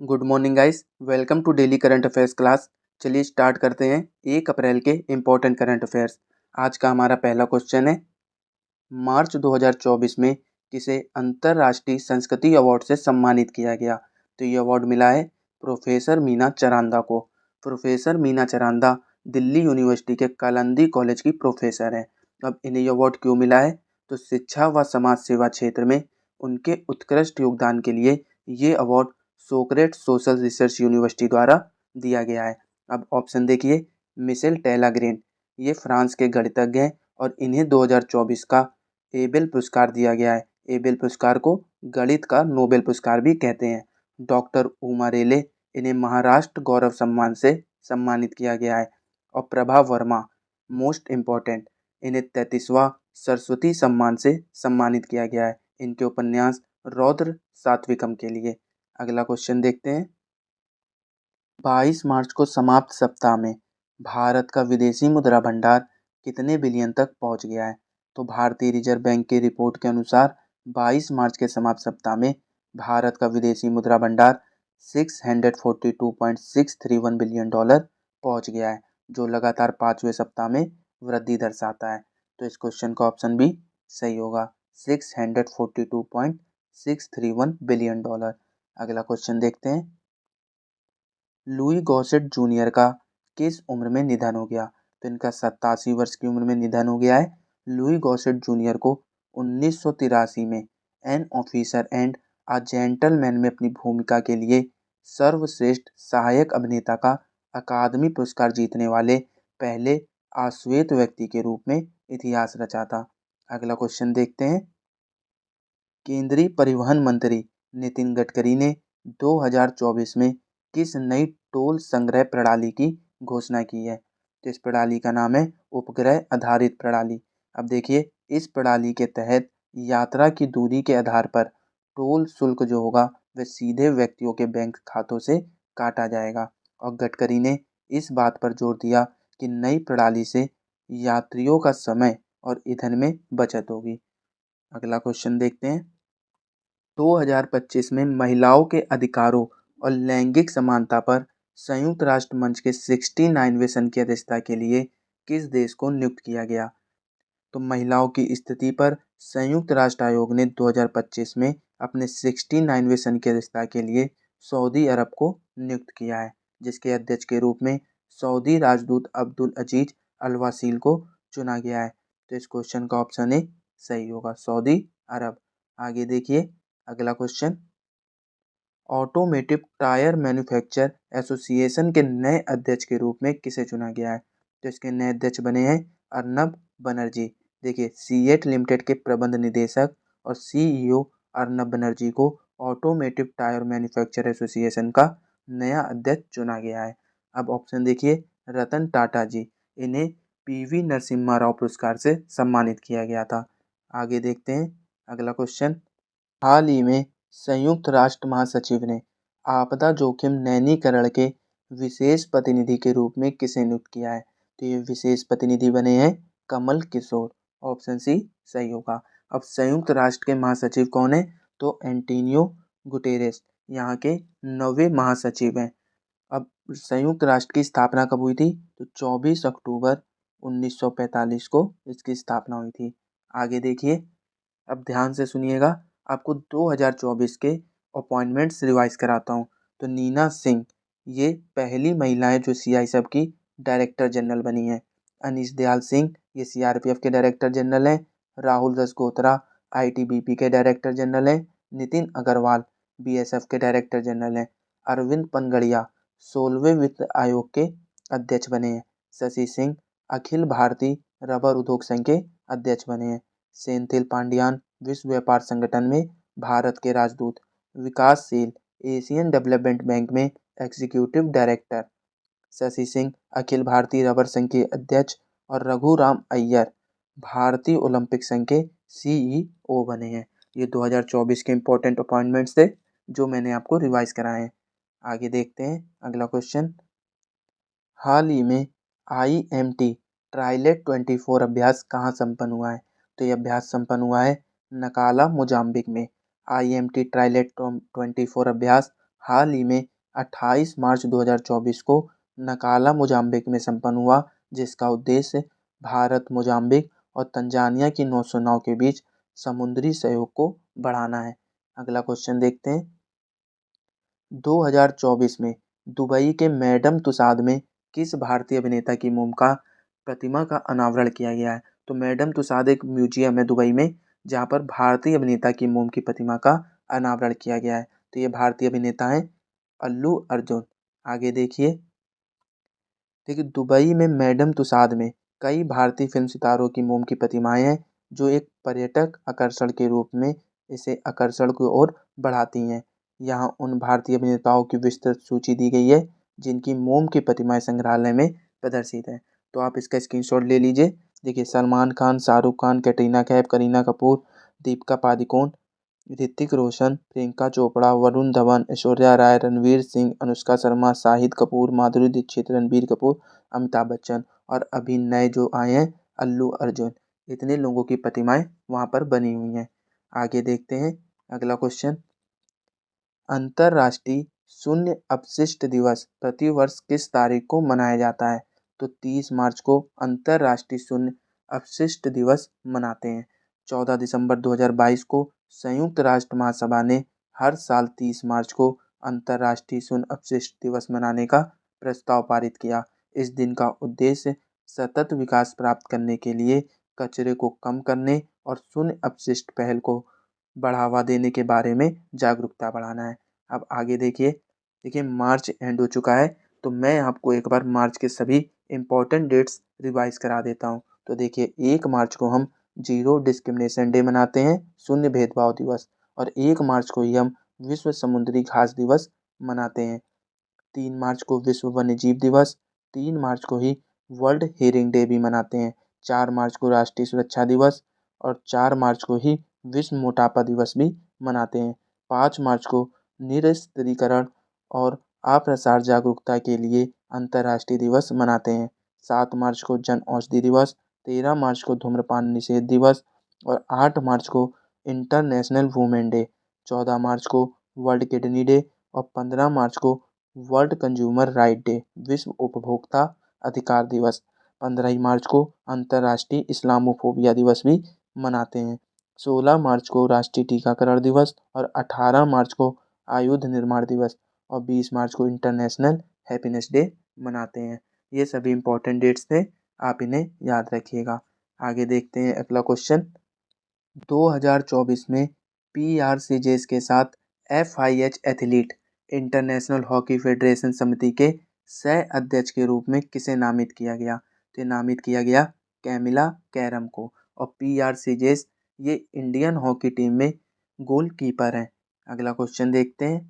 Good morning guys, welcome to daily current affairs class. चलिए start करते हैं 1 अप्रैल के इम्पोर्टेंट करंट अफेयर्स। आज का हमारा पहला क्वेश्चन है, मार्च 2024 में किसे अंतर्राष्ट्रीय संस्कृति अवार्ड से सम्मानित किया गया? तो ये अवार्ड मिला है प्रोफेसर मीना चरांदा को। प्रोफेसर मीना चरांदा दिल्ली यूनिवर्सिटी के कालिंदी कॉलेज की प्रोफेसर हैं। अब इन्हें ये अवार्ड क्यों मिला है? तो शिक्षा व समाज सेवा क्षेत्र में उनके उत्कृष्ट योगदान के लिए ये अवार्ड सोक्रेट सोशल रिसर्च यूनिवर्सिटी द्वारा दिया गया है। अब ऑप्शन देखिए, मिशेल टेलाग्रेन, ये फ्रांस के गणितज्ञ हैं और इन्हें 2024 का एबेल पुरस्कार दिया गया है। एबेल पुरस्कार को गणित का नोबेल पुरस्कार भी कहते हैं। डॉक्टर उमा रेले, इन्हें महाराष्ट्र गौरव सम्मान से सम्मानित किया गया है। और प्रभा वर्मा, मोस्ट इम्पॉर्टेंट, इन्हें 33वां सरस्वती सम्मान से सम्मानित किया गया है इनके उपन्यास रौद्र सात्विकम के लिए। अगला क्वेश्चन देखते हैं, 22 मार्च को समाप्त सप्ताह में भारत का विदेशी मुद्रा भंडार कितने बिलियन तक पहुंच गया है? तो भारतीय रिजर्व बैंक की रिपोर्ट के अनुसार 22 मार्च के समाप्त सप्ताह में भारत का विदेशी मुद्रा भंडार $642.631 बिलियन पहुंच गया है, जो लगातार 5वें सप्ताह में वृद्धि दर्शाता है। तो इस क्वेश्चन का ऑप्शन बी सही होगा, $642.631 बिलियन। अगला क्वेश्चन देखते हैं, लुई गॉसेट जूनियर का किस उम्र में निधन हो गया? तो इनका 87 वर्ष की उम्र में निधन हो गया है। लुई गॉसेट जूनियर को 1983 में an officer and a gentleman में अपनी भूमिका के लिए सर्वश्रेष्ठ सहायक अभिनेता का अकादमी पुरस्कार जीतने वाले पहले अश्वेत व्यक्ति के रूप में इतिहास रचा था। अगला क्वेश्चन देखते हैं, केंद्रीय परिवहन मंत्री नितिन गडकरी ने 2024 में किस नई टोल संग्रह प्रणाली की घोषणा की है? तो इस प्रणाली का नाम है उपग्रह आधारित प्रणाली। अब देखिए, इस प्रणाली के तहत यात्रा की दूरी के आधार पर टोल शुल्क जो होगा वह सीधे व्यक्तियों के बैंक खातों से काटा जाएगा। और गडकरी ने इस बात पर जोर दिया कि नई प्रणाली से यात्रियों का समय और ईंधन में बचत होगी। अगला क्वेश्चन देखते हैं, 2025 में महिलाओं के अधिकारों और लैंगिक समानता पर संयुक्त राष्ट्र मंच के 69वें सत्र की अध्यक्षता के लिए किस देश को नियुक्त किया गया? तो महिलाओं की स्थिति पर संयुक्त राष्ट्र आयोग ने 2025 में अपने 69वें सत्र की अध्यक्षता के लिए सऊदी अरब को नियुक्त किया है, जिसके अध्यक्ष के रूप में सऊदी राजदूत अब्दुल अजीज अल वसील को चुना गया है। तो इस क्वेश्चन का ऑप्शन ए सही होगा, सऊदी अरब। आगे देखिए, अगला question, automotive tyre manufacture association के नए अध्यक्ष के रूप में किसे चुना गया है? तो इसके नए अध्यक्ष बने हैं अर्नब बनर्जी। देखिए, सीएट लिमिटेड के प्रबंध निदेशक और सीईओ अर्नब बनर्जी को ऑटोमेटिव टायर मैन्युफैक्चर एसोसिएशन का नया अध्यक्ष चुना गया है। अब ऑप्शन देखिए, रतन टाटा जी, इन्हें पीवी नरसिम्हा राव पुरस्कार से सम्मानित किया गया था। आगे देखते हैं, अगला क्वेश्चन, हाल ही में संयुक्त राष्ट्र महासचिव ने आपदा जोखिम नैनीकरण के विशेष प्रतिनिधि के रूप में किसे नियुक्त किया है? तो ये विशेष प्रतिनिधि बने हैं कमल किशोर। ऑप्शन सी सही होगा। अब संयुक्त राष्ट्र के महासचिव कौन है? तो एंटोनियो गुटेरेस यहाँ के 9वें महासचिव हैं। अब संयुक्त राष्ट्र की स्थापना कब हुई थी? तो 24 अक्टूबर 1945 को इसकी स्थापना हुई थी। आगे देखिए, अब ध्यान से सुनिएगा, आपको 2024 के अपॉइंटमेंट्स रिवाइज कराता हूँ। तो नीना सिंह, ये पहली महिला है जो सीआईएसएफ की डायरेक्टर जनरल बनी है। अनीश दयाल सिंह, ये सीआरपीएफ के डायरेक्टर जनरल हैं। राहुल रजगोत्रा आईटीबीपी के डायरेक्टर जनरल हैं। नितिन अग्रवाल बीएसएफ के डायरेक्टर जनरल हैं। अरविंद पनगड़िया 16वें वित्त आयोग के अध्यक्ष बने हैं। शशि सिंह अखिल भारतीय रबर उद्योग संघ के अध्यक्ष बने हैं। सेंथिल पांड्यान विश्व व्यापार संगठन में भारत के राजदूत। विकासशील एशियन डेवलपमेंट बैंक में executive director. Shashi Singh Akhil Bharatiya rubber संघ के अध्यक्ष। और रघुराम अय्यर भारतीय ओलंपिक संघ के सीईओ बने हैं। ये 2024 के इंपॉर्टेंट अपॉइंटमेंट्स थे जो मैंने आपको रिवाइज कराए हैं। आगे देखते हैं, अगला क्वेश्चन, हाल ही में IMT ट्राइलेट 24 अभ्यास कहाँ संपन्न हुआ है? तो ये अभ्यास संपन्न हुआ है नकाला मोजाम्बिक में। IMT ट्राइलेट 24 अभ्यास हाल ही में 28 मार्च 2024 को नकाला मोजाम्बिक में संपन्न हुआ, जिसका उद्देश्य भारत, मोजाम्बिक और तंजानिया की नौसेनाओं के बीच समुद्री सहयोग को बढ़ाना है। अगला क्वेश्चन देखते हैं। 2024 में दुबई के मैडम तुसाद में किस भारतीय अभिनेता की मोम प्रतिमा का अनावरण किया गया है? तो मैडम तुसाद एक म्यूजियम है दुबई में, जहाँ पर भारतीय अभिनेता की मोम की प्रतिमा का अनावरण किया गया है। तो ये भारतीय अभिनेता हैं अल्लू अर्जुन। आगे देखिए दुबई में मैडम तुसाद में कई भारतीय फिल्म सितारों की मोम की प्रतिमाएं हैं, जो एक पर्यटक आकर्षण के रूप में इसे आकर्षण की ओर बढ़ाती हैं। यहाँ उन भारतीय अभिनेताओं की विस्तृत सूची दी गई है जिनकी मोम की प्रतिमाएं संग्रहालय में प्रदर्शित है। तो आप इसका स्क्रीनशॉट ले लीजिए। देखिए, सलमान खान, शाहरुख खान, कैटरीना कैफ, करीना कपूर, दीपिका पादुकोण, ऋतिक रोशन, प्रियंका चोपड़ा, वरुण धवन, ऐश्वर्या राय, रणवीर सिंह, अनुष्का शर्मा, शाहिद कपूर, माधुरी दीक्षित, रणबीर कपूर, अमिताभ बच्चन और अभी नए जो आए हैं अल्लू अर्जुन। इतने लोगों की प्रतिमाएं वहाँ पर बनी हुई हैं। आगे देखते हैं अगला क्वेश्चन। अंतर्राष्ट्रीय शून्य अपशिष्ट दिवस प्रतिवर्ष किस तारीख को मनाया जाता है? तो 30 मार्च को अंतर्राष्ट्रीय शून्य अपशिष्ट दिवस मनाते हैं। 14 दिसंबर 2022 को संयुक्त राष्ट्र महासभा ने हर साल 30 मार्च को अंतर्राष्ट्रीय शून्य अपशिष्ट दिवस मनाने का प्रस्ताव पारित किया। इस दिन का उद्देश्य सतत विकास प्राप्त करने के लिए कचरे को कम करने और शून्य अपशिष्ट पहल को बढ़ावा देने के बारे में जागरूकता बढ़ाना है। अब आगे देखिए मार्च एंड हो चुका है, तो मैं आपको एक बार मार्च के सभी इम्पोर्टेंट डेट्स रिवाइज करा देता हूँ। तो देखिए 1 मार्च को हम जीरो डिस्क्रिमिनेशन डे मनाते हैं, शून्य भेदभाव दिवस। और 1 मार्च को ही हम विश्व समुद्री घास दिवस मनाते हैं। 3 मार्च को विश्व वन्यजीव दिवस, 3 मार्च को ही वर्ल्ड हेयरिंग डे भी मनाते हैं। 4 मार्च को राष्ट्रीय सुरक्षा दिवस और 4 मार्च को ही विश्व मोटापा दिवस भी मनाते हैं। 5 मार्च को निरस्त्रीकरण और अप्रसार जागरूकता के लिए अंतर्राष्ट्रीय दिवस मनाते हैं। 7 मार्च को जन औषधि दिवस, 13 मार्च को धूम्रपान निषेध दिवस और 8 मार्च को इंटरनेशनल वुमेन डे, 14 मार्च को वर्ल्ड किडनी डे और 15 मार्च को वर्ल्ड कंज्यूमर राइट डे, विश्व उपभोक्ता अधिकार दिवस। 15 मार्च को अंतर्राष्ट्रीय इस्लामोफोबिया दिवस भी मनाते हैं। 16 मार्च को राष्ट्रीय टीकाकरण दिवस और 18 मार्च को आयुध निर्माण दिवस और 20 मार्च को इंटरनेशनल हैप्पीनेस डे मनाते हैं। ये सभी इंपॉर्टेंट डेट्स थे, आप इन्हें याद रखिएगा। आगे देखते हैं अगला क्वेश्चन। 2024 में PRCJs के साथ FIH athlete international hockey federation समिति के सह अध्यक्ष के रूप में किसे नामित किया गया? तो नामित किया गया कैमिला कैरम को। और PRCJs ये इंडियन हॉकी टीम में गोलकीपर हैं। अगला क्वेश्चन देखते हैं।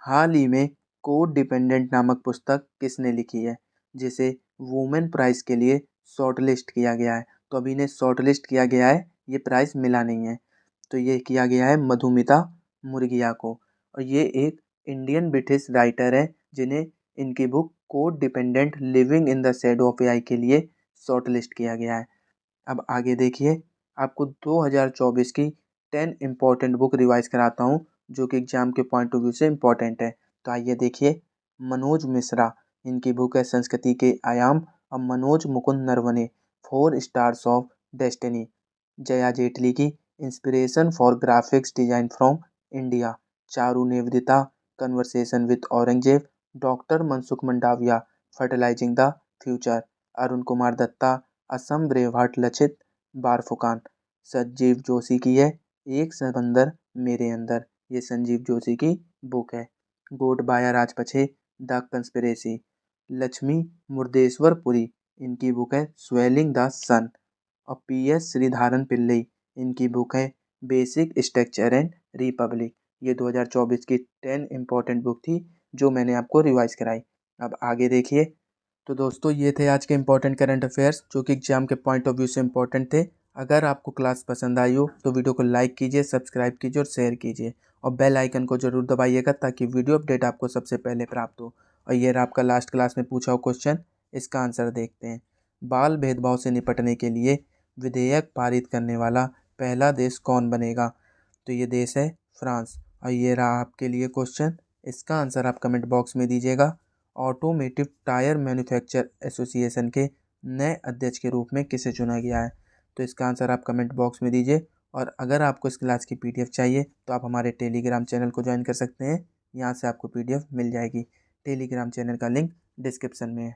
हाल ही में कोड डिपेंडेंट नामक पुस्तक किसने लिखी है, जिसे वुमेन प्राइज के लिए शॉर्टलिस्ट किया गया है? तो अभी इन्हें शॉर्टलिस्ट किया गया है, ये प्राइज़ मिला नहीं है। तो ये किया गया है मधुमिता मुर्गिया को। और ये एक इंडियन ब्रिटिश राइटर है जिन्हें इनकी book code dependent living in the shadow of AI के लिए शॉर्टलिस्ट किया गया है। अब आगे देखिए, आपको 2024 की 10 इम्पॉर्टेंट बुक रिवाइज कराता हूँ जो कि एग्जाम के पॉइंट ऑफ व्यू से इम्पॉर्टेंट है। तो आइए देखिए, मनोज मिश्रा, इनकी बुक है संस्कृति के आयाम। और Manoj Mukund Naravane, 4 stars of destiny. Jaya Jaitly की inspiration for graphics design from India. Charu Nivedita, conversation with Aurangzeb. Doctor Mansukh Mandaviya, fertilising the future. Arun Kumar Datta, Assam brave heart Lachit Barphukan. Sanjeev Joshi की है एक समंदर मेरे अंदर, ये संजीव जोशी की बुक है। Gotabaya Rajapaksa, the conspiracy. लक्ष्मी मुर्देश्वर पुरी, इनकी बुक है स्वेलिंग द सन। और PS श्रीधारन पिल्लई, इनकी बुक है बेसिक स्ट्रक्चर एंड रिपब्लिक। ये 2024 की 10 इम्पोर्टेंट बुक थी जो मैंने आपको रिवाइज कराई। अब आगे देखिए। तो दोस्तों, ये थे आज के इम्पोर्टेंट करंट अफेयर्स जो कि एग्जाम के पॉइंट ऑफ व्यू से इम्पोर्टेंट थे। अगर आपको क्लास पसंद आई हो तो वीडियो को लाइक कीजिए, सब्सक्राइब कीजिए और शेयर कीजिए। और बेल आइकन को जरूर दबाइएगा ताकि वीडियो अपडेट आपको सबसे पहले प्राप्त हो। और ये रहा आपका लास्ट क्लास में पूछा हुआ क्वेश्चन, इसका आंसर देखते हैं। बाल भेदभाव से निपटने के लिए विधेयक पारित करने वाला पहला देश कौन बनेगा? तो ये देश है फ्रांस। और ये रहा आपके लिए क्वेश्चन, इसका आंसर आप कमेंट बॉक्स में दीजिएगा। ऑटोमेटिव टायर मैन्युफैक्चर एसोसिएशन के नए अध्यक्ष के रूप में किसे चुना गया है? तो इसका आंसर आप कमेंट बॉक्स में दीजिए। और अगर आपको इस क्लास की पीडीएफ चाहिए तो आप हमारे टेलीग्राम चैनल को ज्वाइन कर सकते हैं, यहाँ से आपको पीडीएफ मिल जाएगी। टेलीग्राम चैनल का लिंक डिस्क्रिप्शन में है।